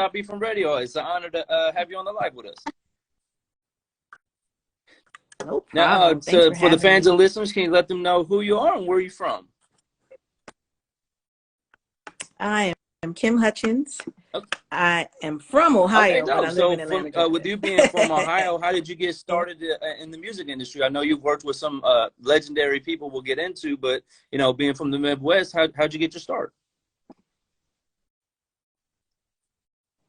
Stopbeefinradio. It's an honor to have you on the live with us. No problem. Now, so for the fans and listeners, can you let them know who you are and where you're from? I am Kim Hutchins. Okay. I am from Ohio, okay, no. but I live in Atlanta, Georgia. With you being from Ohio, how did you get started in the music industry? I know you've worked with some legendary people we'll get into, but, you know, being from the Midwest, how'd you get your start?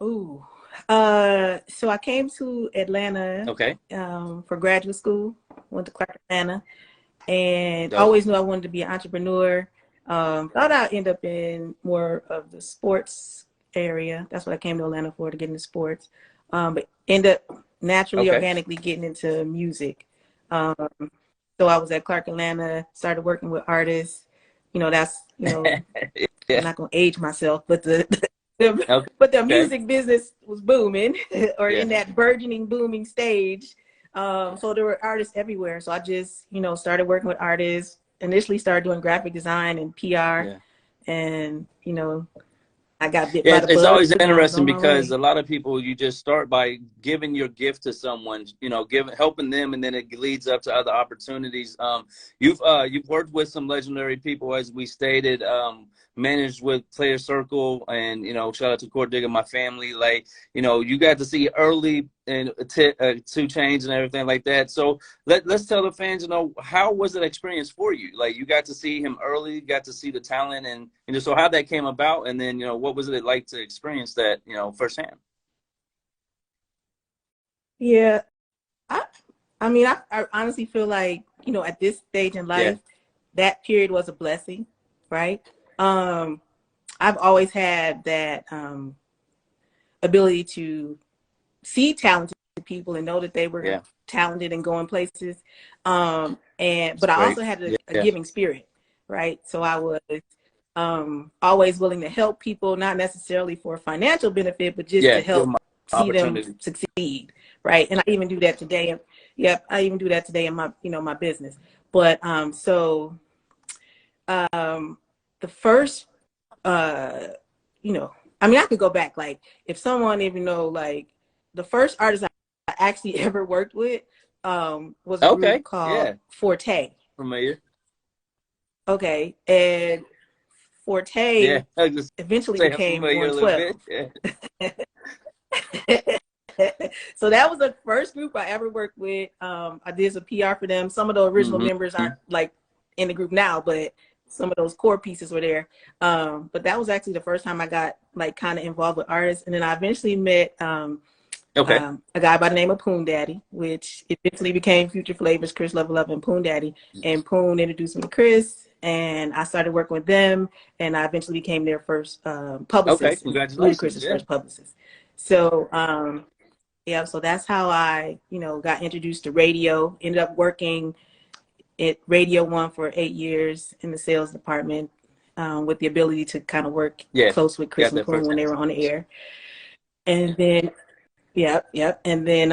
Ooh. So I came to Atlanta for graduate school, went to Clark, Atlanta, and always knew I wanted to be an entrepreneur. Thought I'd end up in more of the sports area. That's what I came to Atlanta for, to get into sports. But ended up naturally, organically getting into music. So I was at Clark, Atlanta, started working with artists. You know, that's, you know, I'm not going to age myself, but but the music business was booming or in that burgeoning, booming stage. So there were artists everywhere. So I just, you know, started working with artists, initially started doing graphic design and PR. And, you know, I got bit by the bug. It's always interesting because a lot of people, you just start by giving your gift to someone, you know, helping them, and then it leads up to other opportunities. You've worked with some legendary people, as we stated, managed with Player Circle, and, you know, shout out to Court Digga, my family. Like, you know, you got to see early and 2 Chainz and everything like that. So let's tell the fans, you know, how was that experience for you? Like, you got to see him early, got to see the talent, and you know, so how that came about, and then, you know, what was it like to experience that, you know, firsthand? Yeah, I mean, I honestly feel like, you know, at this stage in life, that period was a blessing, right? I've always had that ability to see talented people and know that they were talented and going places. But I also had a giving spirit, right? So I was always willing to help people, not necessarily for financial benefit, but just to help see them succeed, right? And I even do that today. I even do that today in my, you know, my business. But the first, you know, I mean, I could go back, like, if someone even know, like, the first artist I actually ever worked with was a group called Forte. Familiar. Okay, and Forte eventually became 112. So that was the first group I ever worked with. I did some PR for them. Some of the original members aren't, like, in the group now, but some of those core pieces were there. But that was actually the first time I got, like, kind of involved with artists. And then I eventually met a guy by the name of Poon Daddy, which eventually became Future Flavors, Chris Level Up, and Poon Daddy. And Poon introduced me to Chris, and I started working with them, and I eventually became their first publicist. Ludacris' first publicist. So so that's how I, you know, got introduced to radio. Ended up working at Radio 1 for 8 years in the sales department, with the ability to kind of work close with Chris and Poon when they were on the air. And then, and then,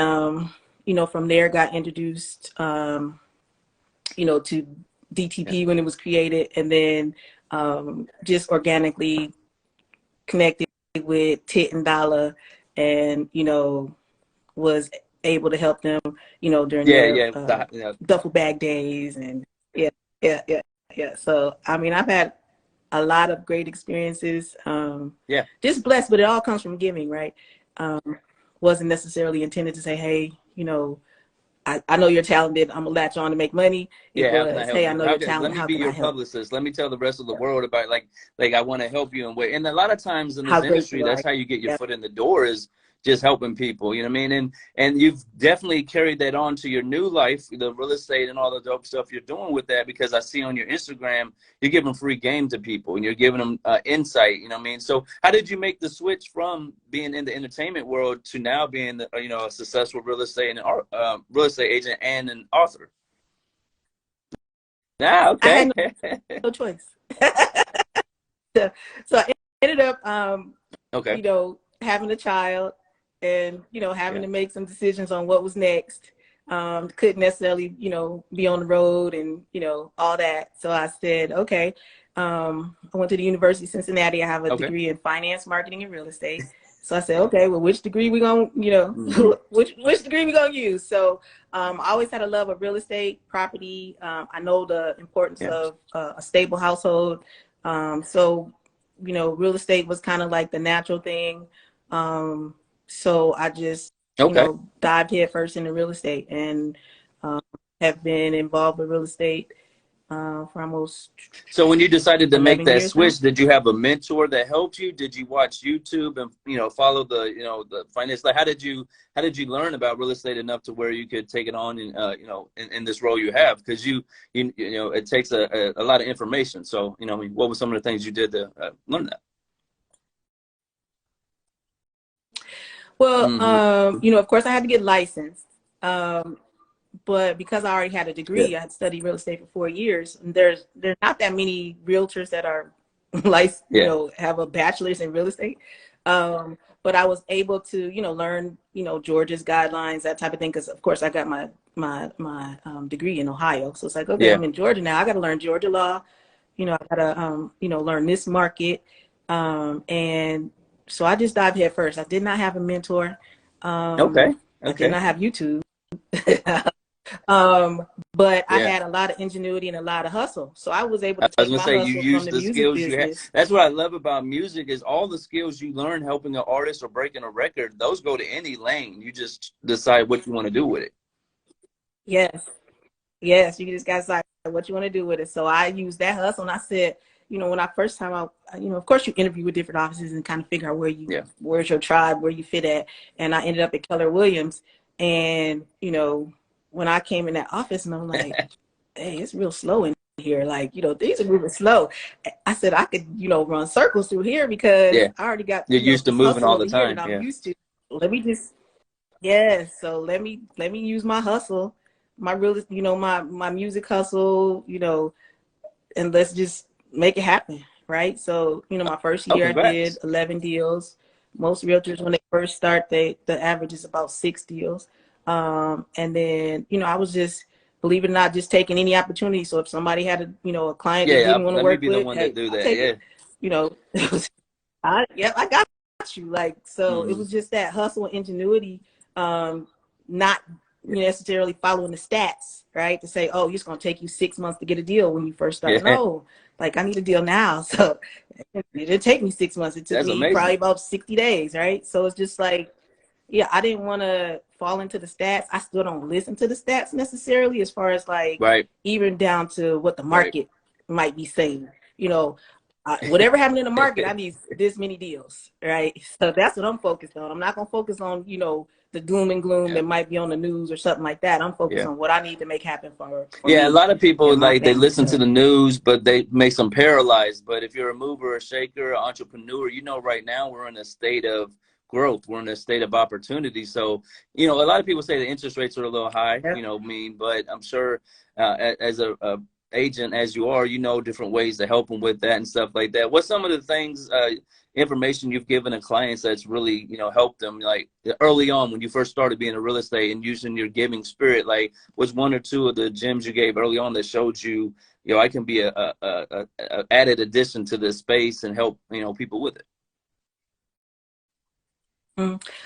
you know, from there got introduced, you know, to DTP when it was created, and then just organically connected with Tit and Dollar, and, you know, was able to help them, you know, during their duffel bag days, and so I mean, I've had a lot of great experiences. Just blessed, but it all comes from giving, right? Wasn't necessarily intended to say, hey, you know, I know you're talented, I'm gonna latch on to make money. It was, hey, I know you're talented, let me be your publicist. Let me tell the rest of the world about, like I want to help you. And a lot of times in this industry, that's how you get your foot in the door, is just helping people, you know what I mean? And you've definitely carried that on to your new life, the real estate and all the dope stuff you're doing with that, because I see on your Instagram, you're giving free game to people, and you're giving them insight, you know what I mean? So how did you make the switch from being in the entertainment world to now being, you know, a successful real estate and real estate agent and an author? I had no choice. So I ended up, you know, having a child, and, you know, having to make some decisions on what was next. Couldn't necessarily, you know, be on the road and, you know, all that. So I said, okay. I went to the University of Cincinnati. I have a degree in finance, marketing, and real estate. So I said, okay, well, which degree we gonna, which degree we gonna use? So I always had a love of real estate, property. I know the importance of a stable household. So, real estate was kind of like the natural thing. So I just, dived head first into real estate and have been involved with real estate for almost. So when you decided to make that switch, now. did you have a mentor that helped you? Did you watch YouTube and follow the the finance? Like how did you learn about real estate enough to where you could take it on and in this role you have? Because you it takes a lot of information. So what were some of the things you did to learn that? Well, of course I had to get licensed. But because I already had a degree, I had studied real estate for 4 years. And there's not that many realtors that are licensed, have a bachelor's in real estate. But I was able to, learn, Georgia's guidelines, that type of thing. Because of course I got my degree in Ohio. So it's like, okay, I'm in Georgia now. I got to learn Georgia law. I got to, learn this market. And so I just dived head first. I did not have a mentor. I did not have YouTube. But I had a lot of ingenuity and a lot of hustle. So I was able to take my hustle you use from the music skills business. you have. That's what I love about music is all the skills you learn helping an artist or breaking a record. Those go to any lane. You just decide what you want to do with it. Yes, you just got to decide what you want to do with it. So I used that hustle, and I said, when I first time out, of course you interview with different offices and kind of figure out where's your tribe, where you fit at. And I ended up at Keller Williams, and when I came in that office, and I'm like, hey, it's real slow in here. Like, things are moving slow. I said I could, run circles through here because I already got. You're used to moving all the time. And I'm used to. Let me just. So let me use my hustle, my real, my music hustle, and let's just make it happen, right? So my first year I did 11 deals. Most realtors when they first start, the average is about 6 deals. And then, I was just, believe it or not, just taking any opportunity. So if somebody had a client that didn't want to work with, I got you. Like, so it was just that hustle and ingenuity, not necessarily following the stats, right? To say, oh, it's going to take you 6 months to get a deal when you first start. No, like I need a deal now. So it didn't take me 6 months. It took me probably about 60 days, right? So it's just like, I didn't want to fall into the stats. I still don't listen to the stats necessarily as far as like even down to what the market might be saying. Whatever happened in the market, I need this many deals, right? So that's what I'm focused on. I'm not going to focus on, the doom and gloom that might be on the news or something like that. I'm focused on what I need to make happen for me. A lot of people, like, they listen to the news, but they makes them paralyzed. But if you're a mover, a shaker, an entrepreneur, right now we're in a state of growth. We're in a state of opportunity. So, a lot of people say the interest rates are a little high, but I'm sure as a agent as you are, different ways to help them with that and stuff like that. What's some of the things, information you've given to clients that's really, helped them, like early on when you first started being in real estate and using your giving spirit? Like, what's 1 or 2 of the gems you gave early on that showed you, I can be a added addition to this space and help, people with it?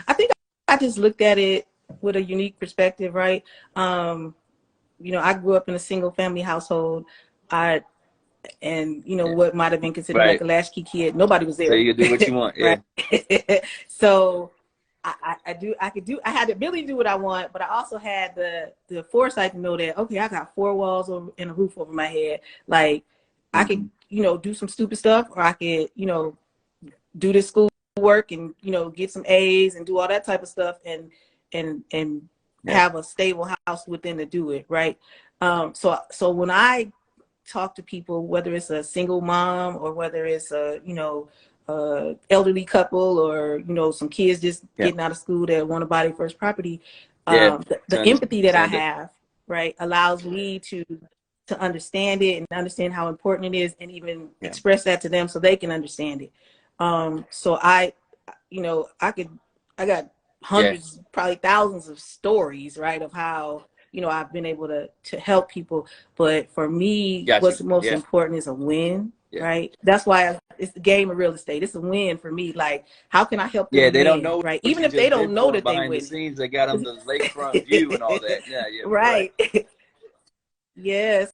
I think I just looked at it with a unique perspective, right? I grew up in a single family household. What might have been considered like a latchkey kid. Nobody was there. So you do what you want. So I had the ability to do what I want, but I also had the foresight to know that, okay, I got 4 walls and a roof over my head. Like I could, do some stupid stuff, or I could, do this school work and get some A's and do all that type of stuff and have a stable house within to do it, right? So when I talk to people, whether it's a single mom or whether it's a elderly couple or some kids just getting out of school that want to buy their first property, the empathy that I have, right, allows me to understand it and understand how important it is, and even express that to them so they can understand it. So I got hundreds, probably thousands of stories, right, of how, I've been able to help people. But for me, what's most important is a win, right? That's why it's the game of real estate. It's a win for me. Like, how can I help them Yeah, they don't win, know right? what Even you if they just don't did know for them that they behind the win. scenes. They got them the lakefront view and all that. Yeah, yeah, right. Right. Yes.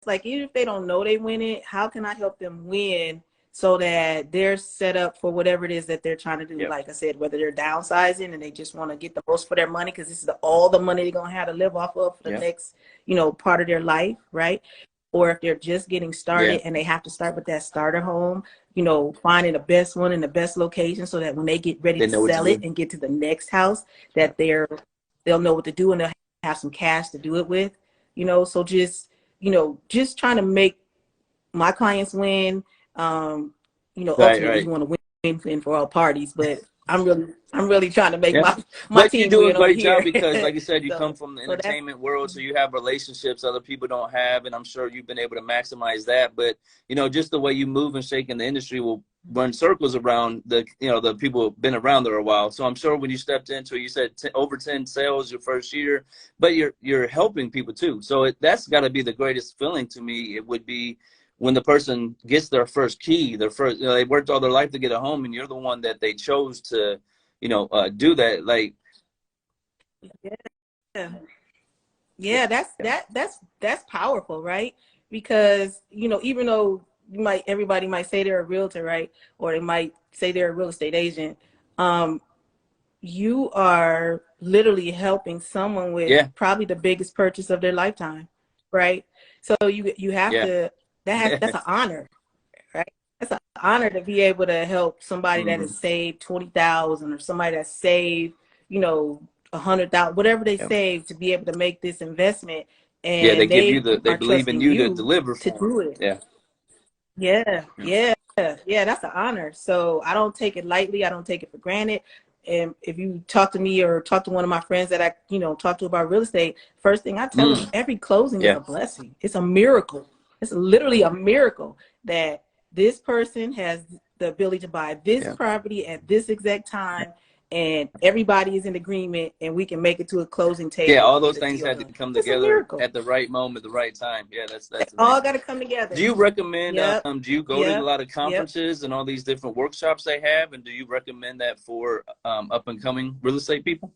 Like, even if they don't know they win it, how can I help them win so that they're set up for whatever it is that they're trying to do? Yep. Like I said, whether they're downsizing and they just want to get the most for their money because this is all the money they're going to have to live off of for the Yep. next, part of their life, right? Or if they're just getting started Yeah. and they have to start with that starter home, finding the best one in the best location so that when they get ready They to know what to sell do. it and get to the next house, that they'll know what to do and they'll have some cash to do it with, so just trying to make my clients win. Ultimately Right. you want to win for all parties, but I'm really trying to make Yeah. my But you team do a win over great job here. because, like you said, you come so, from the so that's entertainment world, so you have relationships other people don't have, and I'm sure you've been able to maximize that. But just the way you move and shake in the industry will run circles around the people who've been around there a while. So I'm sure when you stepped into it, you said over 10 sales your first year, but you're helping people too. So that's got to be the greatest feeling to me. It would be when the person gets their first key, they worked all their life to get a home, and you're the one that they chose to do that. Like, yeah. yeah, Yeah, that's powerful, right? Because, even though everybody might say they're a realtor, right? Or they might say they're a real estate agent, you are literally helping someone with yeah, probably the biggest purchase of their lifetime, right? So you have yeah, to that's an honor, right? That's an honor to be able to help somebody that hmm, has saved 20,000 or somebody that saved, 100,000, whatever they yeah. saved to be able to make this investment, Yeah, they and give you they they are believe in trusting you to you deliver to for them. do it. Yeah, Yeah, yeah, yeah, yeah, that's an honor. So I don't take it lightly. I don't take it for granted. And if you talk to me or talk to one of my friends that I, talk to about real estate, first thing I tell them, every closing is yeah, a blessing. It's a miracle. It's literally a miracle that this person has the ability to buy this yeah. property at this exact time, and everybody is in agreement, and we can make it to a closing Yeah, table all and those get a things deal had to done. come It's a together miracle. at the right moment, the right time. Yeah, They that's all amazing. got to come Do together. you recommend? Yep, Do you go to a yep, lot of yep. conferences and all these different workshops they have, and do you recommend that for up and coming real estate people?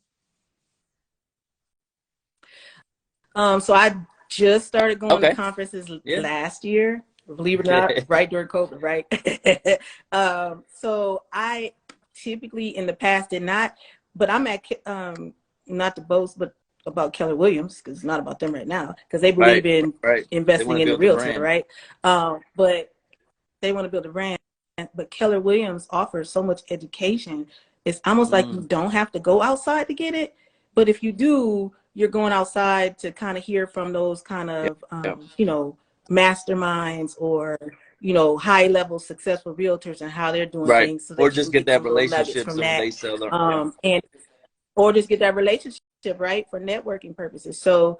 So I just started going to Okay. conferences Yeah. last year, believe it or not, right during COVID, right? So I typically in the past did not, but I'm at, not to boast, but about Keller Williams, because it's not about them right now, because they believe Right. in Right. They investing want to in the build the realtor, brand. right? But they want to build a brand. But Keller Williams offers so much education. It's almost like you Mm. don't have to go outside to get it. But if you do, you're going outside to kind of hear from those kind Yeah. of, Yeah. masterminds or, high level successful realtors and how they're doing Right. things so Or that you just can get get that some little nuggets relationship from so when that. they sell their yeah. And or just get that relationship, right, for networking purposes. So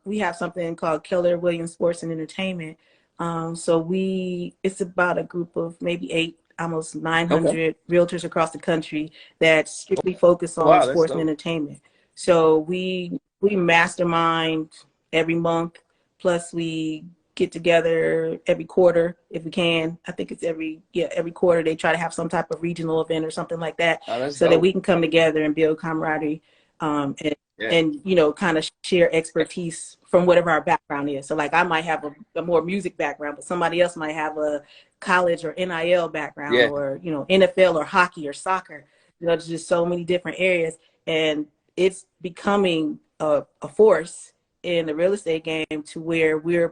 we have something called Keller Williams Sports and Entertainment. So it's about a group of maybe almost Okay. 900 realtors across the country that strictly focus on Wow, that's sports and dope. entertainment. So we mastermind every month, plus we get together every quarter if we can. I think it's every quarter they try to have some type of regional event or something like that, Oh, that's so that dope. we can come together and build camaraderie, and Yeah. kind of share expertise from whatever our background is. So like I might have a more music background, but somebody else might have a college or NIL background, Yeah. or NFL or hockey or soccer. There's just so many different areas, and it's becoming a force in the real estate game to where we're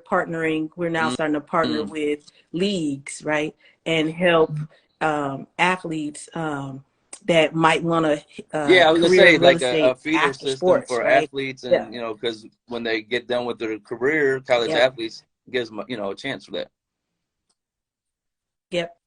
now starting to partner Mm. with leagues, right, and help athletes that might want a Yeah, I was gonna career say in real like a estate feeder after system sports, for right? athletes, Yeah, and because when they get done with their career, college yep, athletes gives them a chance for that. yep,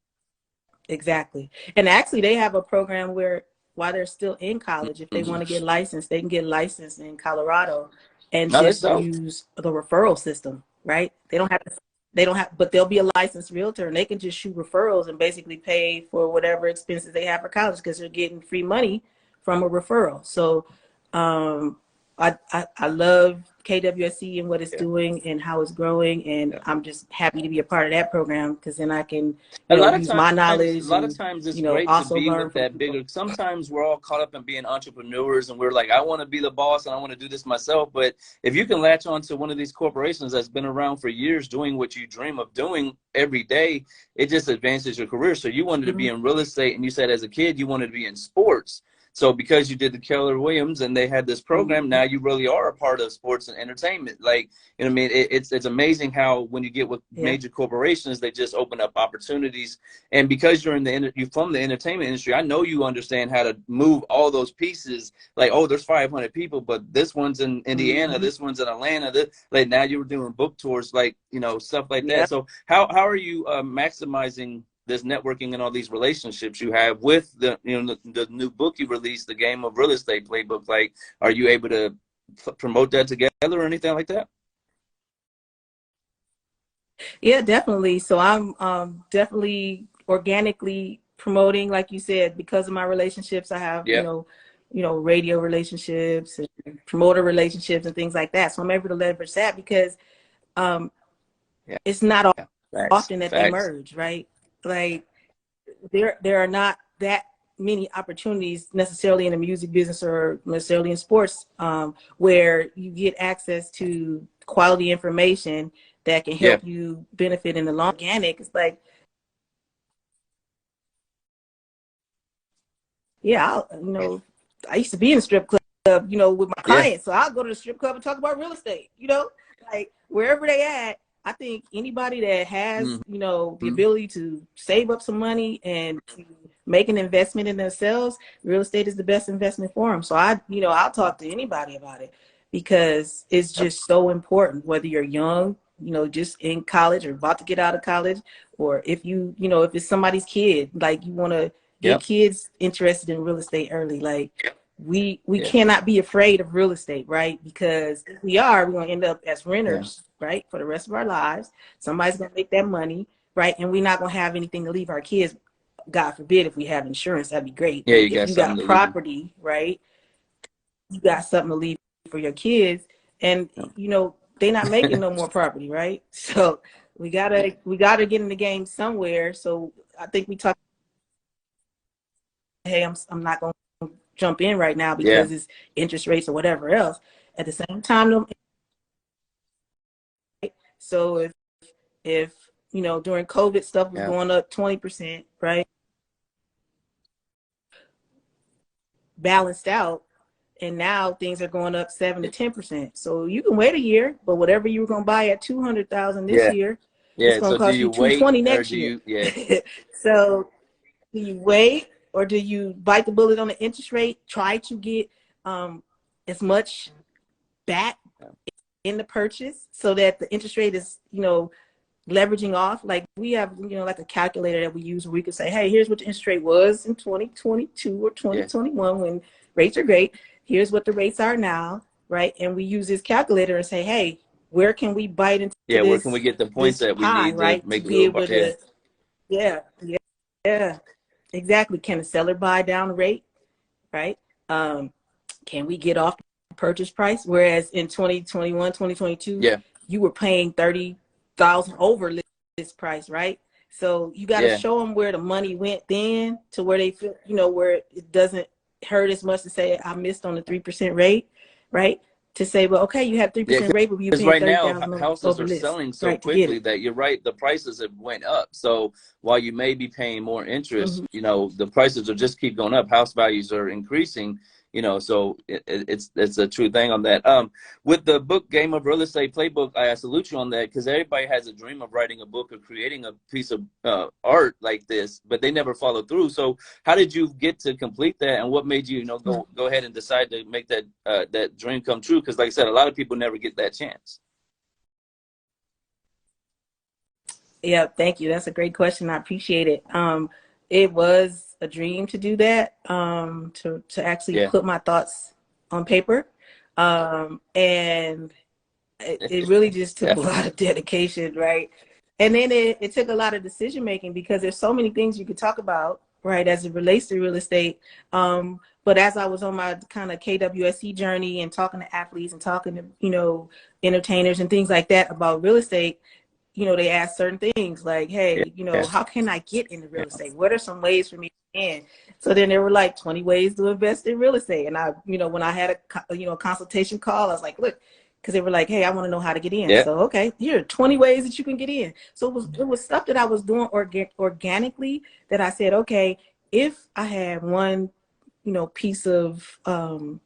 exactly. And actually, they have a program where while they're still in college, if they want to Mm-hmm. get licensed, they can get licensed in Colorado and No, that's just dope. use the referral system, right? They don't have, but they'll be a licensed realtor and they can just shoot referrals and basically pay for whatever expenses they have for college because they're getting free money from a referral. So, um, I love KWSC and what it's doing and how it's growing, and I'm just happy to be a part of that program, because then I can, use my knowledge. A lot of times it's great to also be learn with from that people. bigger. Sometimes we're all caught up in being entrepreneurs, and we're like, I want to be the boss and I want to do this myself. But if you can latch on to one of these corporations that's been around for years doing what you dream of doing every day, it just advances your career. So you wanted to be in real estate, and you said as a kid you wanted to be in sports. So because you did the Keller Williams and they had this program, now you really are a part of sports and entertainment. Like, you know what I mean? It's amazing how when you get with major corporations, they just open up opportunities. And because you're you're from the entertainment industry, I know you understand how to move all those pieces. Like, oh, there's 500 people, but this one's in Indiana, this one's in Atlanta. Like now you're doing book tours, like, stuff like that. So how are you maximizing this networking and all these relationships you have with the new book you released, The Game of Real Estate Playbook? Like, are you able to promote that together or anything like that? Yeah, definitely. So I'm definitely organically promoting, like you said, because of my relationships. I have radio relationships and promoter relationships and things like that. So I'm able to leverage that, because it's not often that they merge, right? Like there are not that many opportunities necessarily in the music business or necessarily in sports where you get access to quality information that can help you benefit in the long. Organic, it's like, I used to be in a strip club, with my clients. So I'll go to the strip club and talk about real estate, like wherever they at. I think anybody that has, the ability to save up some money and to make an investment in themselves, real estate is the best investment for them. So I'll talk to anybody about it, because it's just so important, whether you're young, just in college or about to get out of college, or if if it's somebody's kid, like you want to get kids interested in real estate early. Like we cannot be afraid of real estate, right? Because if we are, we're going to end up as renters, right, for the rest of our lives. Somebody's going to make that money, right? And we're not going to have anything to leave our kids. God forbid, if we have insurance, that'd be great. Yeah, if you got property, right, you got something to leave for your kids. And they're not making no more property, right? So we gotta get in the game somewhere. So I think we talked. Hey, I'm not gonna jump in right now because it's interest rates or whatever else. At the same time, so if during COVID stuff was going up 20%, right? Balanced out. And now things are going up 7 to 10%. So you can wait a year, but whatever you were going to buy at $200,000 this year, it's going to cost you $220,000 next year. So do you wait, or do you bite the bullet on the interest rate? Try to get as much back in the purchase so that the interest rate is leveraging off. Like we have like a calculator that we use where we can say, hey, here's what the interest rate was in 2022 or 2021 when rates are great. Here's what the rates are now, right? And we use this calculator and say, hey, where can we bite into this? Where can we get the points that we need right, to make to be able to, exactly. Can a seller buy down the rate, right? Can we get off the purchase price? Whereas in 2021, 2022, you were paying $30,000 over this price, right? So you got to show them where the money went then to where they feel, where it doesn't hurt as much to say I missed on the 3% rate, right? To say, well, okay, you have 3% rate, but you're paying right $30,000 now houses are selling so quickly that you're right, the prices have went up. So while you may be paying more interest, the prices will just keep going up. House values are increasing. So it's a true thing on that. With the book Game of Real Estate Playbook, I salute you on that, because everybody has a dream of writing a book or creating a piece of art like this, but they never follow through. So how did you get to complete that, and what made you go ahead and decide to make that dream come true? Because like I said, a lot of people never get that chance. Yeah, thank you. That's a great question. I appreciate it. It was a dream to do that, to actually put my thoughts on paper. And it really just took a lot of dedication, right? And then it took a lot of decision making, because there's so many things you could talk about, right, as it relates to real estate. But as I was on my kind of KWSC journey and talking to athletes and talking to, you know, entertainers and things like that about real estate, you know, they ask certain things like, hey, you know, how can I get into real estate? What are some ways for me to get in? So then there were like 20 ways to invest in real estate. And I, you know, when I had a, you know, consultation call, I was like, look, because they were like, hey, I want to know how to get in. So, okay, here are 20 ways that you can get in. So it was stuff that I was doing organically that I said, okay, if I had one, you know, piece of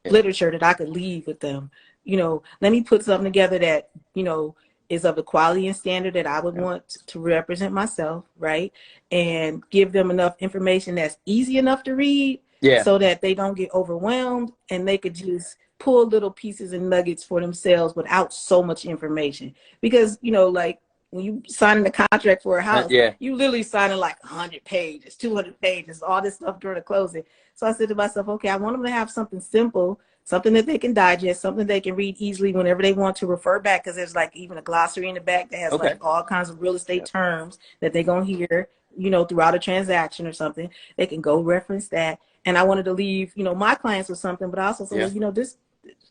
literature that I could leave with them, you know, let me put something together that, you know, is of the quality and standard that I would want to represent myself, right? And give them enough information that's easy enough to read so that they don't get overwhelmed and they could just pull little pieces and nuggets for themselves without so much information. Because, you know, like when you signing a contract for a house, you literally signing like 100 pages, 200 pages, all this stuff during the closing. So I said to myself, okay, I want them to have something simple, something that they can digest, something they can read easily whenever they want to refer back, because there's like even a glossary in the back that has like all kinds of real estate terms that they're going to hear, you know, throughout a transaction or something. They can go reference that. And I wanted to leave, you know, my clients with something, but I also said, well, you know, this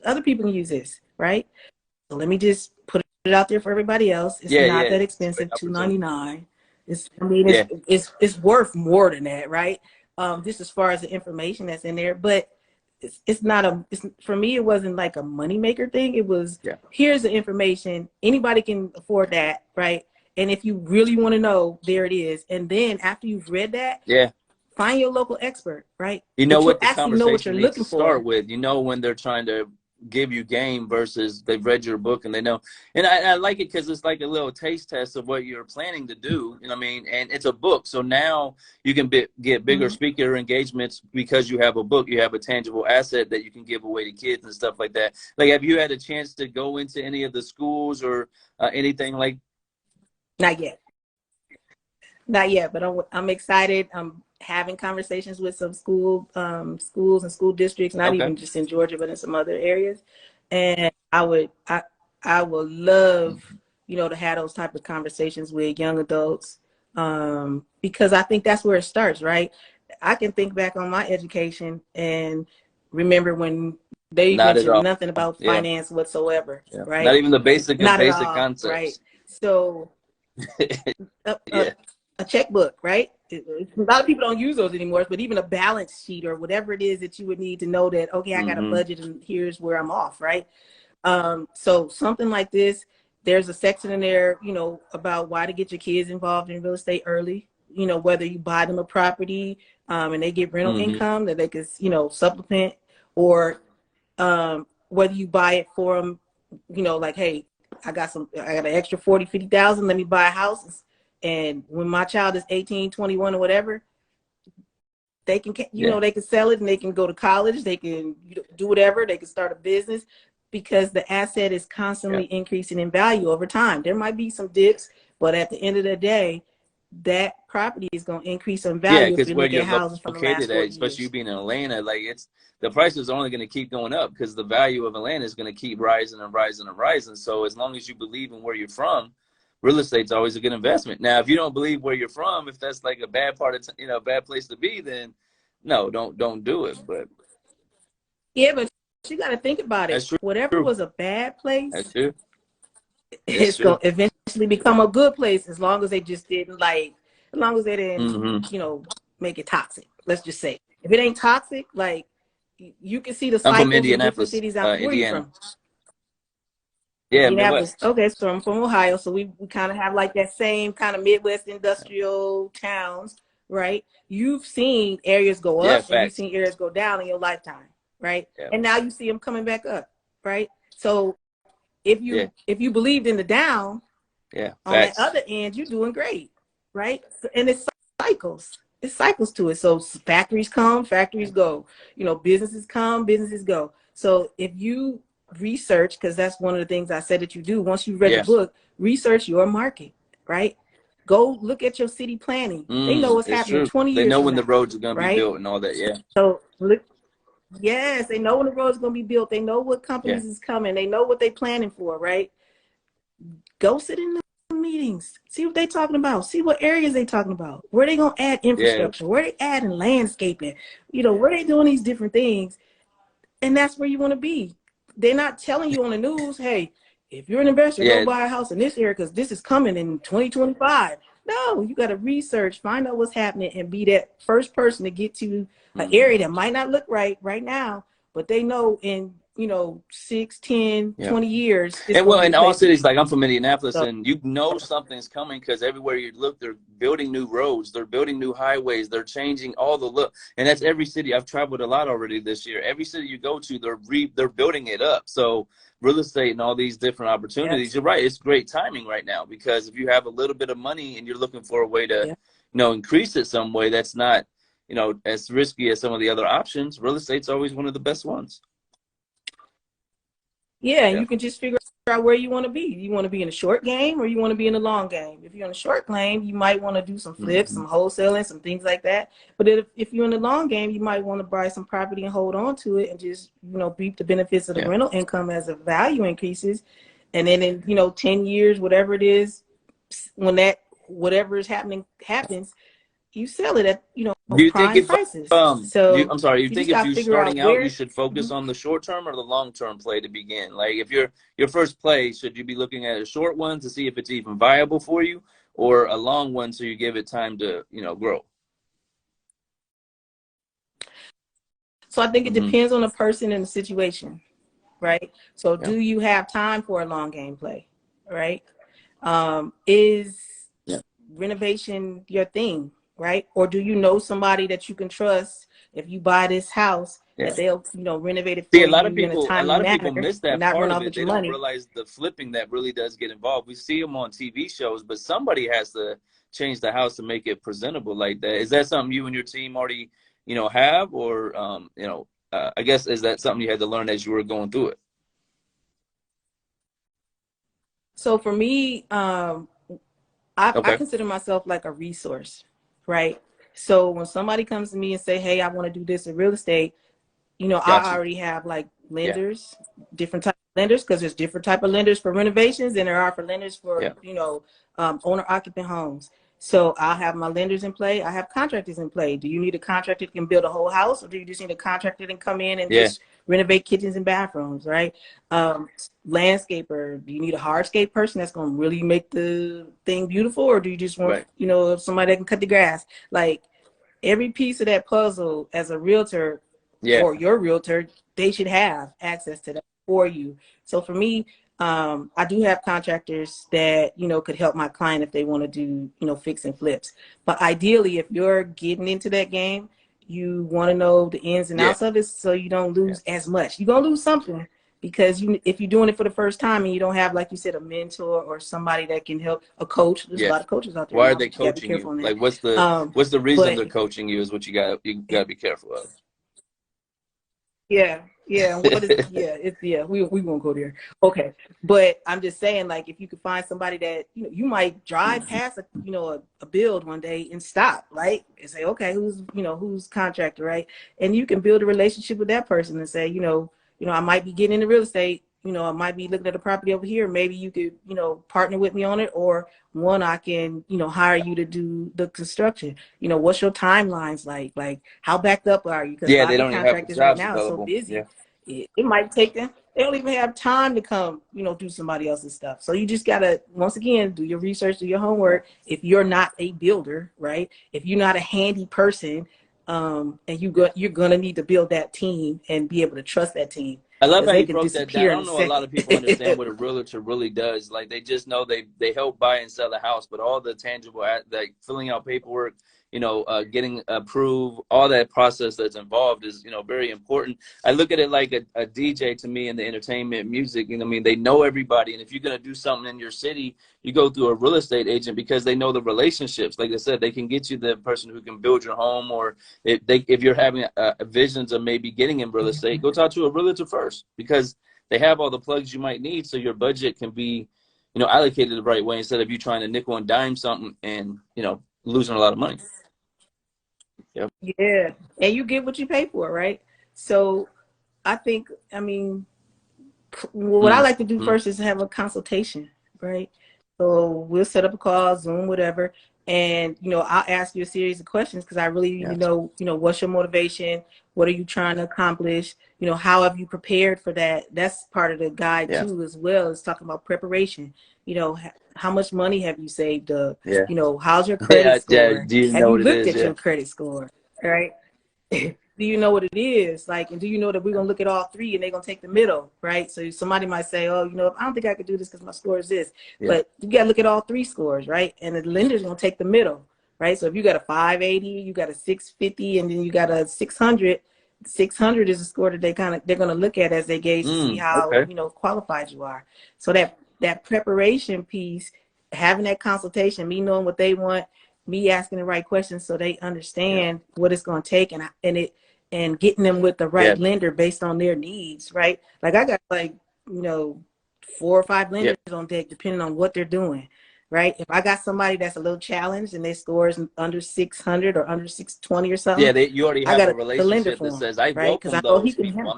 other people can use this, right? So let me just put it out there for everybody else. It's not that expensive, $2.99. It's, I mean, it's worth more than that, right? Just as far as the information that's in there, but it's not for me, it wasn't like a moneymaker thing. It was, here's the information. Anybody can afford that, right? And if you really want to know, there it is. And then after you've read that, find your local expert, right? You know what the conversation know what you're looking to start with. You know when they're trying to give you game versus they've read your book and they know. And I like it because it's like a little taste test of what you're planning to do. You know what I mean? And it's a book. So now you can get bigger speaker engagements because you have a book. You have a tangible asset that you can give away to kids and stuff like that. Like, have you had a chance to go into any of the schools or anything like? Not yet. Not yet, but I'm excited. I'm having conversations with some schools and school districts, not even just in Georgia, but in some other areas. And I would love, you know, to have those type of conversations with young adults, because I think that's where it starts, right? I can think back on my education and remember when they mentioned nothing about finance whatsoever, right? Not even the basic concepts, right? So a checkbook, right? A lot of people don't use those anymore, but even a balance sheet or whatever it is that you would need to know that, okay, I got a budget and here's where I'm off, right? So something like this, there's a section in there, you know, about why to get your kids involved in real estate early, you know, whether you buy them a property and they get rental income that they could, you know, supplement, or whether you buy it for them, you know, like, hey, I got an extra 40, 50,000, let me buy a house. And when my child is 18, 21 or whatever, they can, you know, they can sell it and they can go to college. They can do whatever. They can start a business because the asset is constantly increasing in value over time. There might be some dips, but at the end of the day, that property is going to increase in value. Because where you're located at, especially you being in Atlanta, like the prices are only going to keep going up because the value of Atlanta is going to keep rising and rising and rising. So as long as you believe in where you're from, real estate's always a good investment. Now, if you don't believe where you're from, if that's like a bad part of, you know, a bad place to be, then no, don't do it. But but you got to think about it. Whatever was a bad place, it's going to eventually become a good place as long as they just didn't as long as they didn't, you know, make it toxic. Let's just say if it ain't toxic, like you can see the cycles in different cities out. Where you from? Yeah, Midwest. Okay, so I'm from Ohio, so we kind of have like that same kind of Midwest industrial towns, right? You've seen areas go up and you've seen areas go down in your lifetime, right? And now you see them coming back up, right? So if you believed in the down, on that other end, you're doing great, right? And it's cycles. It's cycles to it. So factories come, factories go. You know, businesses come, businesses go. So if you research, because that's one of the things I said that you do. Once you read the book, research your market, right? Go look at your city planning. They know what's happening 20 years. They know when the roads are going to be built and all that. So look, they know when the roads are going to be built. They know what companies is coming. They know what they're planning for, right? Go sit in the meetings. See what they talking about. See what areas they talking about. Where they gonna add infrastructure. Where they adding landscaping. You know, where they doing these different things. And that's where you want to be. They're not telling you on the news, hey, if you're an investor, go buy a house in this area because this is coming in 2025. No, you got to research, find out what's happening, and be that first person to get to an area that might not look right now, but they know in, you know, 6, 10, 20 years. And well, in all cities, like I'm from Indianapolis, and you know something's coming because everywhere you look, they're building new roads, they're building new highways, they're changing all the look. And that's every city. I've traveled a lot already this year. Every city you go to, they're building it up. So real estate and all these different opportunities, you're right. It's great timing right now because if you have a little bit of money and you're looking for a way to, you know, increase it some way that's not, you know, as risky as some of the other options, real estate's always one of the best ones. Yeah, and you can just figure out where you want to be. You want to be in a short game or you want to be in a long game. If you're in a short game, you might want to do some flips, some wholesaling, some things like that. But if you're in the long game, you might want to buy some property and hold on to it and just, you know, reap the benefits of the rental income as the value increases. And then in, you know, 10 years, whatever it is, when that whatever is happening happens, you sell it at, you know, prime prices. I'm sorry, you think if you're starting out, you should focus on the short term or the long term play to begin? Like if your first play, should you be looking at a short one to see if it's even viable for you, or a long one so you give it time to, you know, grow? So I think it depends on the person and the situation, right? So do you have time for a long game play, right? Is renovation your thing? Right? Or do you know somebody that you can trust if you buy this house that they'll, you know, renovate it for you in a timely manner? A lot of people miss that part of it. They don't realize the flipping that really does get involved. We see them on TV shows, but somebody has to change the house to make it presentable like that. Is that something you and your team already, you know, have, or you know, I guess, is that something you had to learn as you were going through it? So for me, I consider myself like a resource. Right. So when somebody comes to me and say, hey, I want to do this in real estate, you know, I already have like lenders, different type of lenders, because there's different type of lenders for renovations than there are for lenders for, you know, owner occupant homes. So I'll have my lenders in play. I have contractors in play. Do you need a contractor that can build a whole house, or do you just need a contractor that can come in and just renovate kitchens and bathrooms, right? Landscaper, do you need a hardscape person that's going to really make the thing beautiful, or do you just want, you know, somebody that can cut the grass? Like every piece of that puzzle as a realtor or your realtor, they should have access to that for you. So for me, I do have contractors that, you know, could help my client if they want to do, you know, fix and flips. But ideally, if you're getting into that game, you want to know the ins and outs of it so you don't lose as much. You're going to lose something because if you're doing it for the first time and you don't have, like you said, a mentor or somebody that can help, a coach. There's a lot of coaches out there. Why are they coaching you? Like, what's the reason they're coaching you is what you got to be careful of. We won't go there. Okay. But I'm just saying, like, if you could find somebody that, you know, you might drive past a build one day and stop, right? And say, okay, who's contractor, right? And you can build a relationship with that person and say, you know, I might be getting into real estate. You know, I might be looking at a property over here. Maybe you could, you know, partner with me on it, or one, I can, you know, hire you to do the construction. You know, what's your timelines like? Like, how backed up are you? Because they don't even have jobs right now are available. so busy. It might take them. They don't even have time to come, you know, do somebody else's stuff. So you just gotta, once again, do your research, do your homework. If you're not a builder, right? If you're not a handy person, and you're gonna need to build that team and be able to trust that team. I love how you broke that down. I don't know a lot of people understand what a realtor really does. Like, they just know they help buy and sell the house, but all the tangible, like filling out paperwork, you know, getting approved, all that process that's involved is, you know, very important. I look at it like a DJ to me in the entertainment music. You know what I mean? They know everybody. And if you're going to do something in your city, you go through a real estate agent because they know the relationships. Like I said, they can get you the person who can build your home, or if you're having visions of maybe getting in real estate, go talk to a realtor first because they have all the plugs you might need so your budget can be, you know, allocated the right way instead of you trying to nickel and dime something and, you know, losing a lot of money. Yeah, and you get what you pay for, right? So I think, I mean, what I like to do first is have a consultation, right? So we'll set up a call, Zoom, whatever. And, you know, I'll ask you a series of questions because I really need to know, you know, what's your motivation? What are you trying to accomplish? You know, how have you prepared for that? That's part of the guide too, as well, is talking about preparation. You know, how much money have you saved up? You know, how's your credit score? Do you Have know you what it looked is? at your credit score? All right. Do you know what it is? Like, and do you know that we're going to look at all three and they're going to take the middle, right? So somebody might say, oh, you know, I don't think I could do this because my score is this. But you got to look at all three scores, right? And the lender's going to take the middle, right? So if you got a 580, you got a 650, and then you got a 600, 600 is a score that they're going to look at as they gauge to see how, you know, qualified you are. So that preparation piece, having that consultation, me knowing what they want, me asking the right questions so they understand what it's going to take, and getting them with the right lender based on their needs, right? Like I got like, you know, 4 or 5 lenders on deck depending on what they're doing, right? If I got somebody that's a little challenged and their score is under 600 or under 620 or something, you already have a relationship that says, I welcome those people.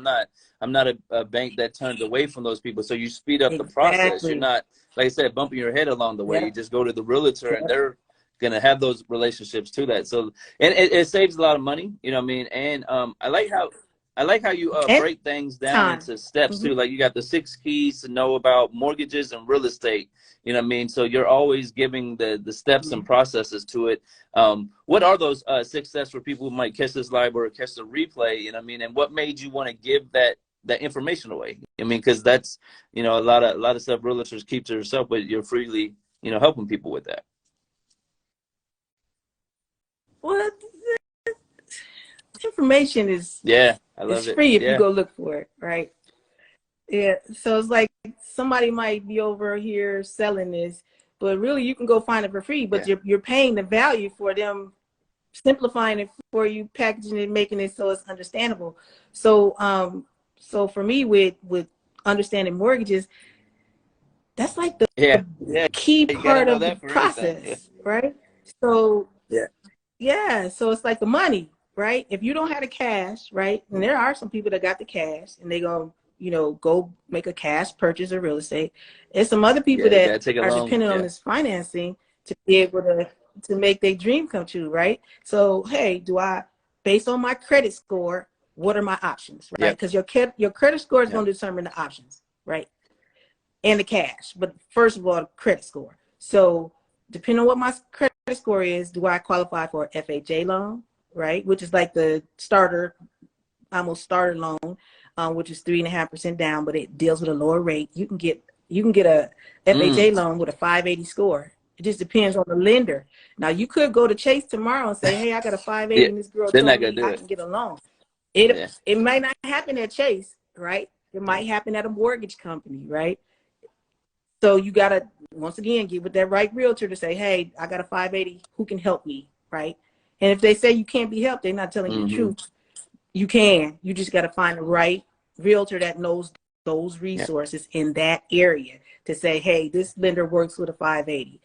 I'm not a bank that turns away from those people. So you speed up the process. You're not, like I said, bumping your head along the way. You just go to the realtor and they're going to have those relationships to that. So, and it saves a lot of money, you know what I mean? And I like how you break things down into steps too. Like you got the 6 keys to know about mortgages and real estate, you know what I mean? So you're always giving the steps and processes to it. What are those 6 steps for people who might catch this live or catch the replay, you know what I mean? And what made you want to give that information away? I mean, because that's, you know, a lot of stuff realtors keep to themselves, but you're freely, you know, helping people with that. Well, information is I love it's free if you go look for it, right? So it's like somebody might be over here selling this, but really you can go find it for free, but you're paying the value for them simplifying it for you, packaging it, making it so it's understandable. So so for me with understanding mortgages, that's like the key part of the process, right? So so it's like the money, right? If you don't have the cash, right? And there are some people that got the cash and they go, you know, go make a cash purchase of real estate. There's some other people that are dependent on this financing to be able to make their dream come true, right? So, hey, based on my credit score, what are my options, right? Because your credit score is going to determine the options, right? And the cash. But first of all, the credit score. So depending on what my credit score is, do I qualify for an FHA loan, right? Which is like the almost starter loan, which is 3.5% down, but it deals with a lower rate. You can get a FHA loan with a 580 score. It just depends on the lender. Now you could go to Chase tomorrow and say, hey, I got a 580 and this girl told me I can get a loan. It might not happen at Chase, right? It might happen at a mortgage company, right? So you got to, once again, get with that right realtor to say, hey, I got a 580. Who can help me, right? And if they say you can't be helped, they're not telling you the truth. You can. You just got to find the right realtor that knows those resources in that area to say, hey, this lender works with a 580.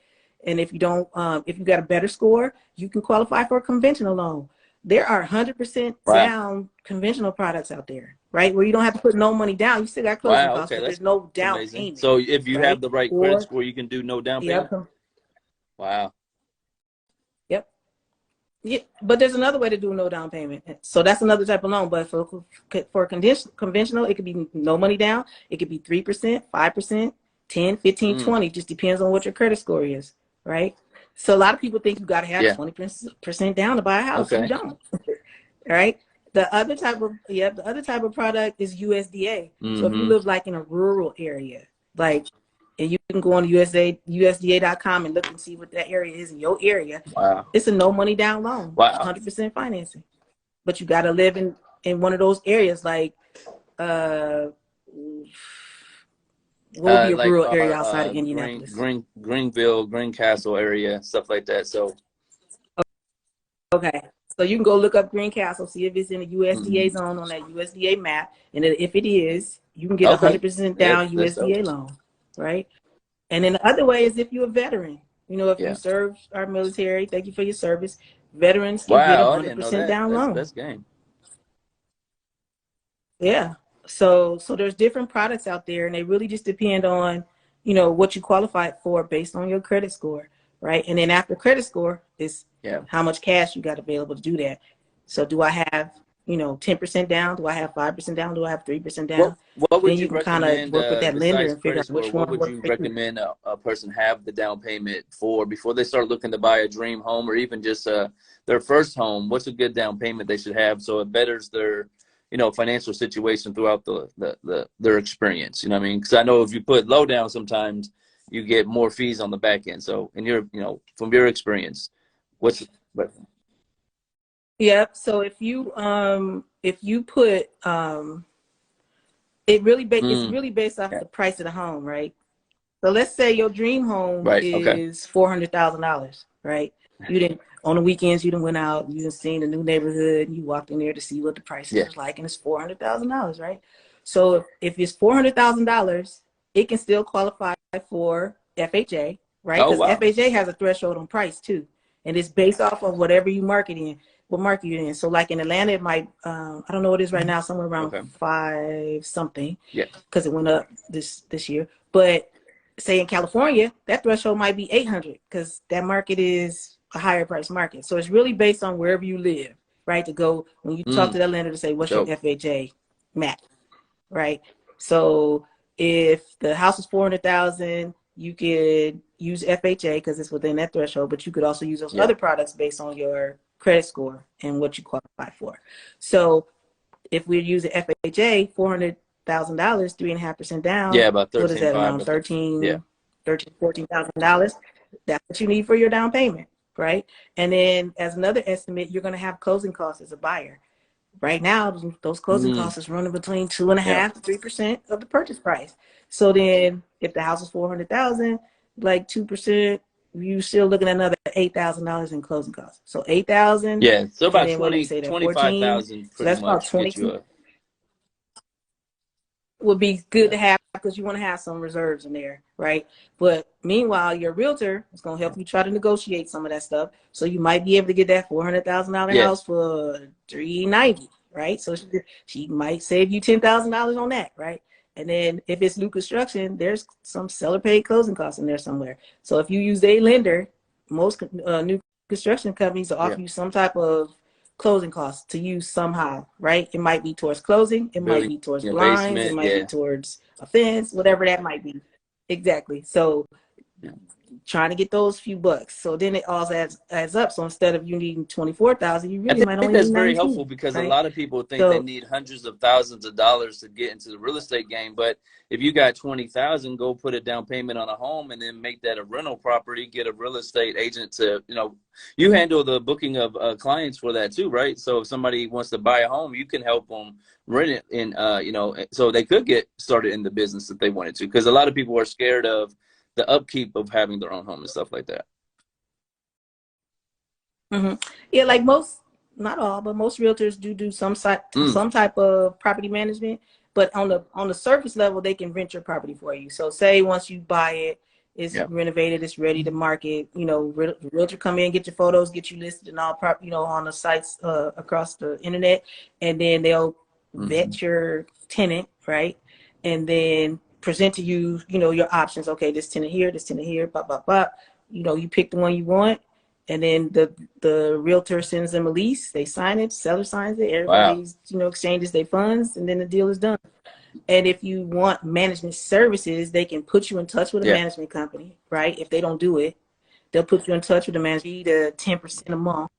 And if you don't, if you got a better score, you can qualify for a conventional loan. There are 100% down conventional products out there, right? Where you don't have to put no money down. You still got closing costs, but there's no down payment. So if you have the right credit score, you can do no down payment? Wow. Yeah, but there's another way to do no down payment. So that's another type of loan. But for conventional, it could be no money down. It could be 3%, 5%, 10, 15, 20. Just depends on what your credit score is, right? So a lot of people think you got to have 20% down to buy a house. You don't, right? The other type of product is USDA. So if you live like in a rural area, like, and you can go on USDA.com and look and see what that area is in your area. It's a no money down loan, 100% financing. But you got to live in one of those areas, like what would be a rural area outside of Indianapolis? Greenville, Greencastle area, stuff like that. So okay, so you can go look up Greencastle, see if it's in the USDA zone on that USDA map, and if it is, you can get a 100% down USDA loan. Right. And then the other way is if you're a veteran, you know, if you serve our military, thank you for your service. Veterans can get a 100% down loan. That's game. Yeah. So there's different products out there, and they really just depend on you know, what you qualified for based on your credit score, right? And then after credit score is how much cash you got available to do that. So do I have, you know, 10% down? Do I have 5% down? Do I have 3% down? What Then would you you can kind of recommend work with that lender besides and figure credit out score? which What one would works you for you. recommend a person have the down payment for before they start looking to buy a dream home or even just their first home? What's a good down payment they should have so it betters their, you know, financial situation throughout their experience? You know what I mean? Because I know if you put low down, sometimes you get more fees on the back end. So in your, you know, from your experience, what's but Yep. So if you put it's really based off the price of the home, right? So let's say your dream home right, okay, is $400,000, right? You didn't on the weekends you didn't went out, you didn't seen a new neighborhood, and you walked in there to see what the prices was like, and it's $400,000, right? So if it's $400,000, it can still qualify for FHA, right? oh Because wow, FHA has a threshold on price too, and it's based off of whatever you market in. What market you're in. So like in Atlanta, it might I don't know what it is right now, somewhere around okay, 5 something, yeah, because it went up this year. But say in California, that threshold might be 800 because that market is a higher price market. So it's really based on wherever you live, right? To go when you talk to that lender to say, what's your dope, FHA max, right? So if the house is 400,000, you could use FHA because it's within that threshold, but you could also use those other products based on your credit score and what you qualify for. So if we're using FHA, $400,000, 3.5% down, about what is that, 13.5, around I think, yeah, $14,000? That's what you need for your down payment, right? And then as another estimate, you're going to have closing costs as a buyer. Right now, those closing costs is running between 2.5% to 3% of the purchase price. So then if the house is 400,000, like 2%, you still looking at another $8,000 in closing costs. So 8,000, yeah. So and about then what did we 20, say that 14? 25,000 So pretty that's about much get 22 you a would be good to have because you want to have some reserves in there, right? But meanwhile, your realtor is going to help you try to negotiate some of that stuff. So you might be able to get that $400,000 house for $390, right? So she might save you $10,000 on that, right? And then if it's new construction, there's some seller paid closing costs in there somewhere. So if you use a lender, most new construction companies will offer you some type of closing costs to use somehow, right? It might be towards closing, it might building, be towards you know, blinds, it basement, might be towards a fence, whatever that might be. Exactly. So trying to get those few bucks. So then it all adds up. So instead of you needing 24,000, you I really might think only need that's very helpful 19, because a right? lot of people think they So need hundreds of thousands of dollars to get into the real estate game. But if you got 20,000, go put a down payment on a home and then make that a rental property. Get a real estate agent to, you know, you handle the booking of clients for that too, right? So if somebody wants to buy a home, you can help them rent it, and you know, so they could get started in the business if they wanted to. Because a lot of people are scared of the upkeep of having their own home and stuff like that. yeah, like most, not all, but most realtors do some type of property management. But on the surface level, they can rent your property for you. So say once you buy it, it's renovated, it's ready to market. You know, realtor come in, get your photos, get you listed and all you know, on the sites across the internet, and then they'll vet your tenant, right? And then present to you, you know, your options. Okay, this tenant here, blah blah blah. You know, you pick the one you want, and then the realtor sends them a lease. They sign it, seller signs it, Wow. everybody's, you know, exchanges their funds, and then the deal is done. And if you want management services, they can put you in touch with a management company, right? If they don't do it, they'll put you in touch with a manager, to 10% a month,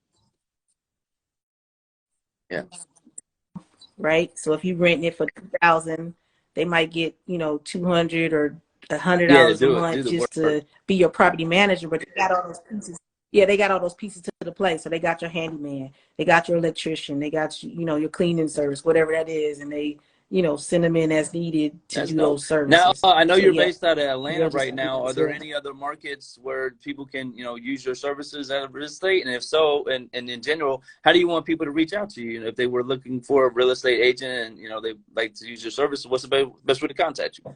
right? So if you rent it for 2,000, they might get, you know, 200 or $100 a Do month the just work. to be your property manager. But they got all those pieces. Yeah, they got all those pieces to the play. So they got your handyman, they got your electrician, they got you, you know, your cleaning service, whatever that is, and they, you know, send them in as needed to That's do dope. those Now, services. I know So you're yeah, based out of Atlanta realtors right can do now. that Are as there well. any other markets where people can, you know, use your services out of real estate? And if so, and in general, how do you want people to reach out to you? If they were looking for a real estate agent and, you know, they like to use your services, what's the best way to contact you?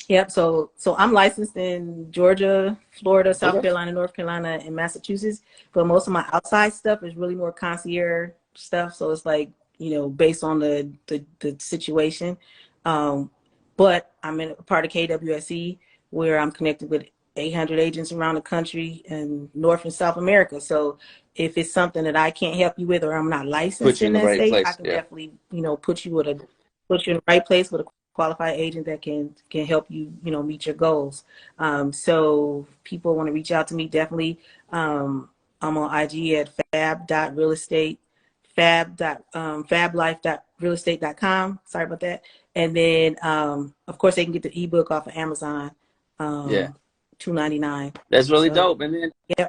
Yep. So I'm licensed in Georgia, Florida, South Okay. Carolina, North Carolina, and Massachusetts. But most of my outside stuff is really more concierge stuff. So it's like, you know, based on the situation. Um, but I'm in a part of KWSE where I'm connected with 800 agents around the country and North and South America. So if it's something that I can't help you with, or I'm not licensed Put you in in the that right state, I place. can Yeah. definitely, you know, put you in the right place with a qualified agent that can help you, you know, meet your goals. So people want to reach out to me, definitely. I'm on IG at fab.realestate, fablife.realestate.com. Sorry about that. And then, of course, they can get the ebook off of Amazon, Yeah. $2.99. That's really So, dope. And then, yeah.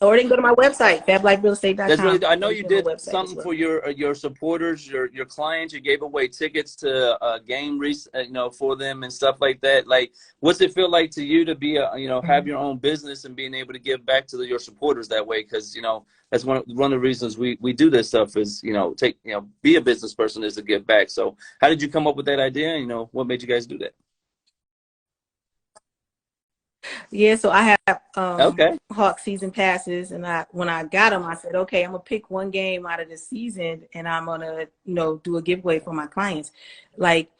Or they can go to my website, that's really, fabliferealestate.com. I know Or you you can go to did my website as something well. for your supporters, your clients. You gave away tickets to a game, you know, for them and stuff like that. Like, what's it feel like to you to be you know, have your own business and being able to give back to your supporters that way? Because, you know, that's one of the reasons we do this stuff is, you know, be a business person is to give back. So how did you come up with that idea? You know, what made you guys do that? Yeah, so I have Okay. Hawk season passes, and when I got them, I said, okay, I'm gonna pick one game out of the season, and I'm gonna, you know, do a giveaway for my clients. Like,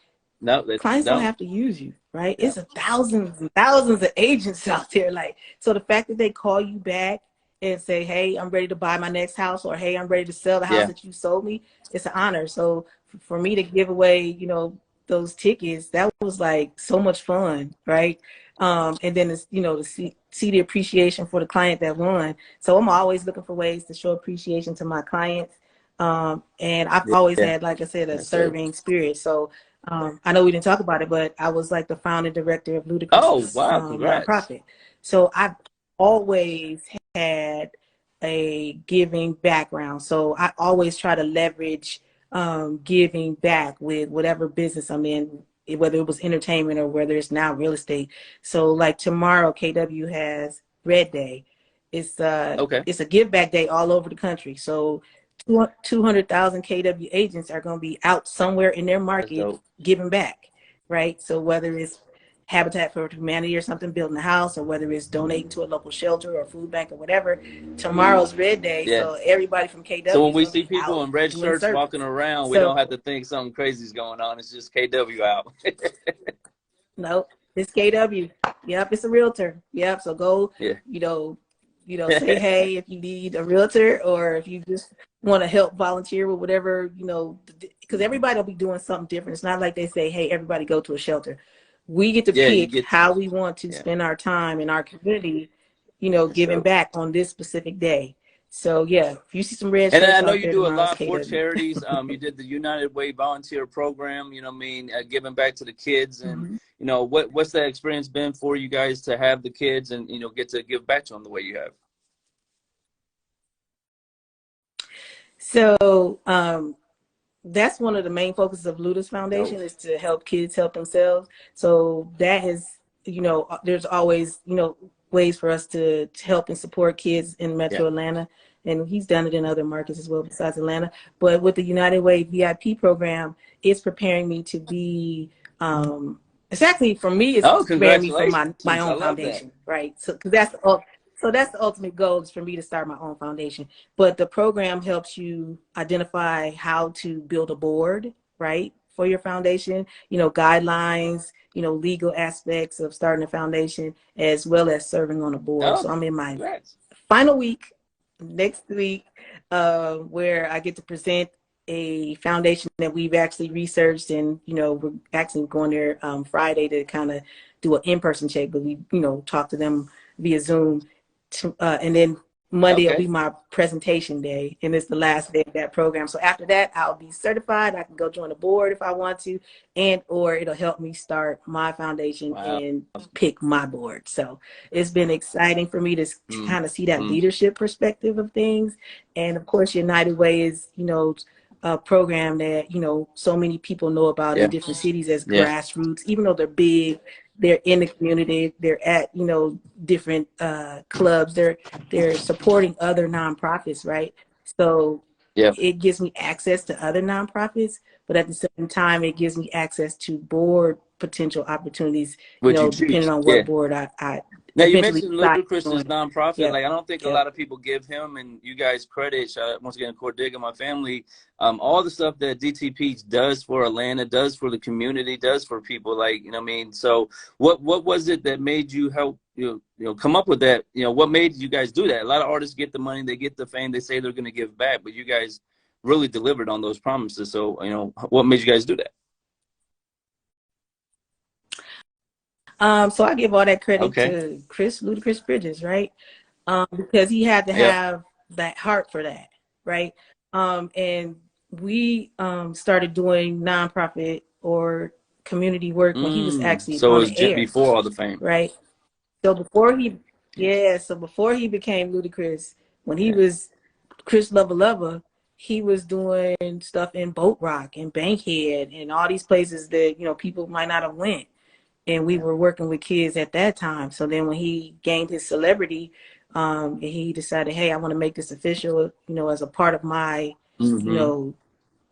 No, that's clients don't no. have to use you, right? Yeah. It's thousands and thousands of agents out there. Like, so the fact that they call you back and say, hey, I'm ready to buy my next house, or hey, I'm ready to sell the house Yeah. that you sold me, it's an honor. So for me to give away, you know, those tickets, that was like so much fun, right? And then it's, you know, to see the appreciation for the client that won. So I'm always looking for ways to show appreciation to my clients. And I've always Yeah. had, like I said, a That's it. serving spirit. So I know we didn't talk about it, but I was like the founding director of Oh, Ludacris's wow. Congrats. nonprofit. So I've always had a giving background. So I always try to leverage giving back with whatever business I'm in, whether it was entertainment or whether it's now real estate. So like tomorrow, KW has Red Day. Okay. It's a give back day all over the country. So 200,000 KW agents are going to be out somewhere in their That's market dope. giving back, right? So whether it's Habitat for Humanity or something, building a house, or whether it's donating to a local shelter or food bank or whatever, tomorrow's Red Day. Yeah. So everybody from So KW when is we going to see be people out in red doing shirts walking service. around, we don't have So to think something crazy is going on. It's just KW out. no, it's KW. Yep, it's a realtor. Yep. So go, Yeah. you know, say hey if you need a realtor, or if you just want to help volunteer with whatever, you know, because everybody will be doing something different. It's not like they say, hey, everybody go to a shelter. We get to Yeah, you pick get, how we want to yeah. spend our time in our community, you know, That's giving dope. back on this specific day. So yeah, if you see some red And I shirts know out you there, do a tomorrow's lot for KW. charities. You did the United Way volunteer program, you know what I mean, giving back to the kids. And, Mm-hmm. you know, what's that experience been for you guys to have the kids and, you know, get to give back to them the way you have? So that's one of the main focuses of Luda's Foundation, Dope. is to help kids help themselves. So that is, you know, there's always, you know, ways for us to help and support kids in Yeah. Metro Atlanta. And he's done it in other markets as well besides Atlanta. But with the United Way VIP program, it's preparing me to be, it's actually, for me, it's Oh, preparing me for my congratulations. I own love that. foundation, right? So, because that's the ultimate goal, is for me to start my own foundation. But the program helps you identify how to build a board, right, for your foundation, you know, guidelines, you know, legal aspects of starting a foundation, as well as serving on a board. Oh, So I'm in my congrats. final week next week, where I get to present a foundation that we've actually researched, and, you know, we're actually going there Friday to kind of do an in-person check, but we, you know, talk to them via Zoom. And then Monday will Okay. be my presentation day, and it's the last day of that program. So after that, I'll be certified. I can go join the board if I want to, and or it'll help me start my foundation Wow. and pick my board. So it's been exciting for me to Mm, kind of see that mm. leadership perspective of things. And of course, United Way is, you know, a program that, you know, so many people know about in Yeah. different cities as Yeah. grassroots. Even though they're big, they're in the community, they're at, you know, different clubs, they're supporting other nonprofits, right? So Yeah. it gives me access to other nonprofits, but at the same time, it gives me access to board potential opportunities, you Would you know, depending choose? on Yeah. what board I Now you eventually mentioned decided to Ludacris's join. nonprofit. Yep. Like I don't think a Yep. lot of people give him and you guys credit. Once again, Court Digga, my family, all the stuff that DTP does for Atlanta, does for the community, does for people. Like you know, what I mean, so what was it that made you help come up with that? You know, what made you guys do that? A lot of artists get the money, they get the fame, they say they're going to give back, but you guys really delivered on those promises. So you know, what made you guys do that? So I give all that credit Okay. to Ludacris Bridges, right? Because he had to Yep. have that heart for that, right? And we started doing nonprofit or community work when he was actually So it on was the air, before all the fame. right? So before he, yeah, so before he became Ludacris, when he was Chris Lover Lover, he was doing stuff in Boat Rock and Bankhead and all these places that people might not have went. And we were working with kids at that time. So then when he gained his celebrity, and he decided, hey, I want to make this official, as a part of my,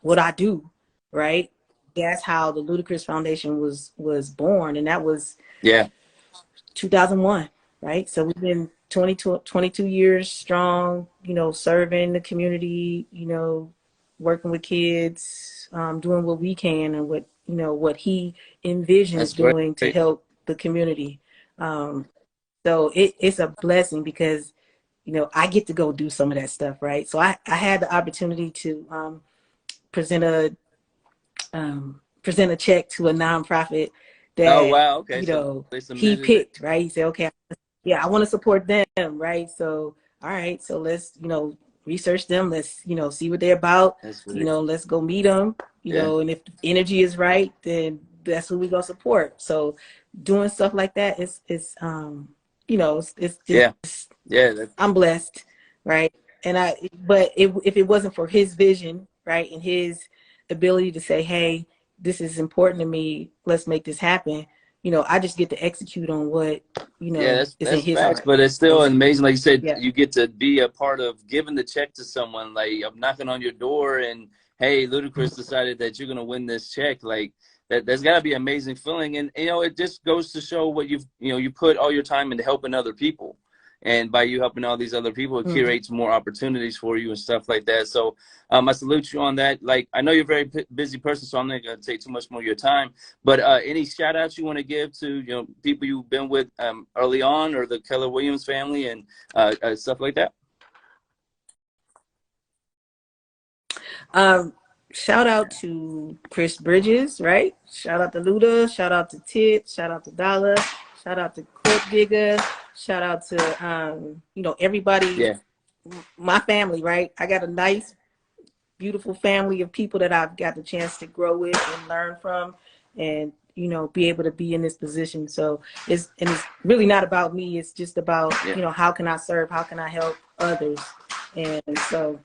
what I do, right? That's how the Ludacris Foundation was born, and that was 2001, right? So we've been 22 years strong, serving the community, working with kids, doing what we can and what he envisions doing to help the community. So it's a blessing because, I get to go do some of that stuff, right? So I had the opportunity to present a check to a nonprofit that, Oh wow, okay. So they he submitted it. picked, right? He said, okay, I want to support them, right? So, all right, so let's, research them. Let's, see what they're about. Let's go meet them, and if the energy is right, then that's who we're going to support. So doing stuff like that is it's just, I'm blessed, right? And if it wasn't for his vision, right, and his ability to say, hey, this is important to me, let's make this happen, I just get to execute on what is in his facts, heart. but it's still basically. amazing. Like you said, Yeah. you get to be a part of giving the check to someone. Like I'm knocking on your door, and hey, Ludacris decided that you're gonna win this check. Like that's got to be an amazing feeling, and it just goes to show what you put all your time into helping other people. And by you helping all these other people, it creates more opportunities for you and stuff like that. So I salute you on that. Like, I know you're a very busy person, so I'm not going to take too much more of your time. But any shout outs you want to give to people you've been with early on, or the Keller Williams family and stuff like that? Shout out to Chris Bridges, right? Shout out to Luda. Shout out to Tit. Shout out to Dollar. Shout out to Court Digga. Shout out to everybody, my family, right? I got a nice, beautiful family of people that I've got the chance to grow with and learn from, and be able to be in this position. So it's really not about me. It's just about how can I serve? How can I help others? And so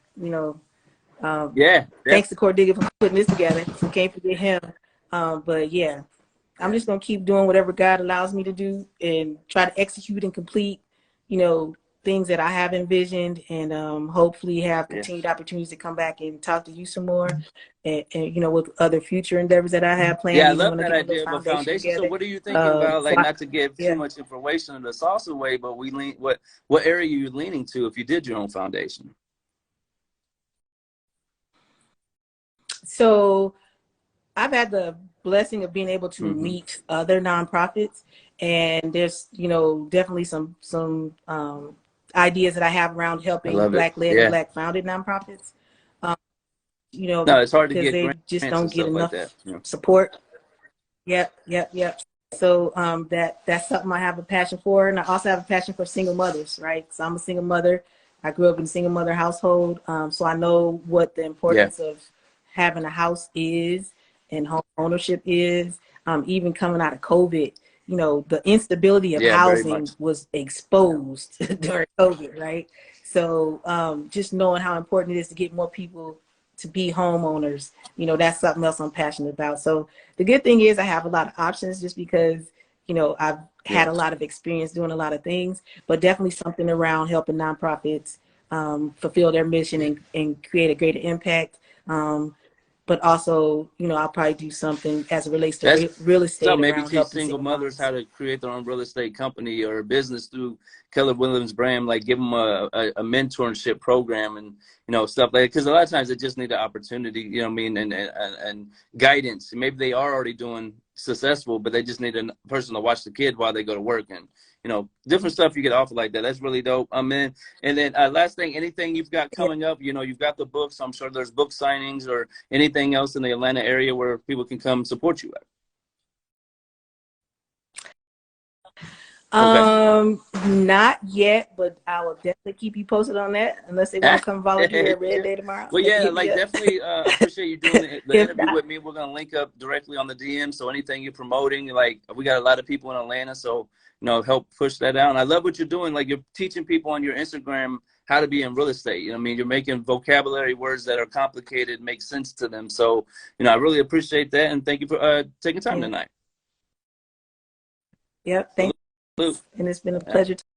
thanks to Court Digga for putting this together. We can't forget him. But yeah. I'm just going to keep doing whatever God allows me to do and try to execute and complete, things that I have envisioned, and hopefully have continued opportunities to come back and talk to you some more, and with other future endeavors that I have planned. Yeah, I love that idea of a foundation. So what are you thinking about? Like, not to give too much information in the salsa way, but what area are you leaning to if you did your own foundation? So I've had the blessing of being able to meet other nonprofits, and there's definitely some ideas that I have around helping Black-led and Black-founded nonprofits. No, it's hard to get they grants just don't get enough like that. Support. Yep. So that's something I have a passion for, and I also have a passion for single mothers, right? So I'm a single mother. I grew up in a single mother household, so I know what the importance of having a house is and home ownership is. Even coming out of COVID, the instability of housing was exposed during COVID, right? So just knowing how important it is to get more people to be homeowners, that's something else I'm passionate about. So the good thing is I have a lot of options, just because I've had a lot of experience doing a lot of things, but definitely something around helping nonprofits fulfill their mission and create a greater impact. but also, you know, I'll probably do something as it relates to That's real estate so maybe around teach helping single single mothers moms. how to create their own real estate company or business through Keller Williams brand, like give them a mentorship program and, you know, stuff like that. Because a lot of times they just need the opportunity, you know what I mean, and guidance. Maybe they are already doing successful, but they just need a person to watch the kid while they go to work, and, you know, different stuff you get offer like that. That's really dope. Man. And then last thing, anything you've got Yeah. coming up, you know, you've got the books. I'm sure there's book signings or anything else in the Atlanta area where people can come support you at. Okay. Not yet, but I will definitely keep you posted on that. Unless they want to come volunteer at Red Day tomorrow, Well, they can yeah, hit me like up. definitely appreciate you doing the If interview not, with me. We're gonna link up directly on the DM. So anything you're promoting, like we got a lot of people in Atlanta, so, you know, help push that out. And I love what you're doing. Like you're teaching people on your Instagram how to be in real estate. You know what I mean? You're making vocabulary words that are complicated make sense to them. So, you know, I really appreciate that, and thank you for taking time yeah. tonight. Yep. Thanks. Salute. And it's been a Yeah. pleasure.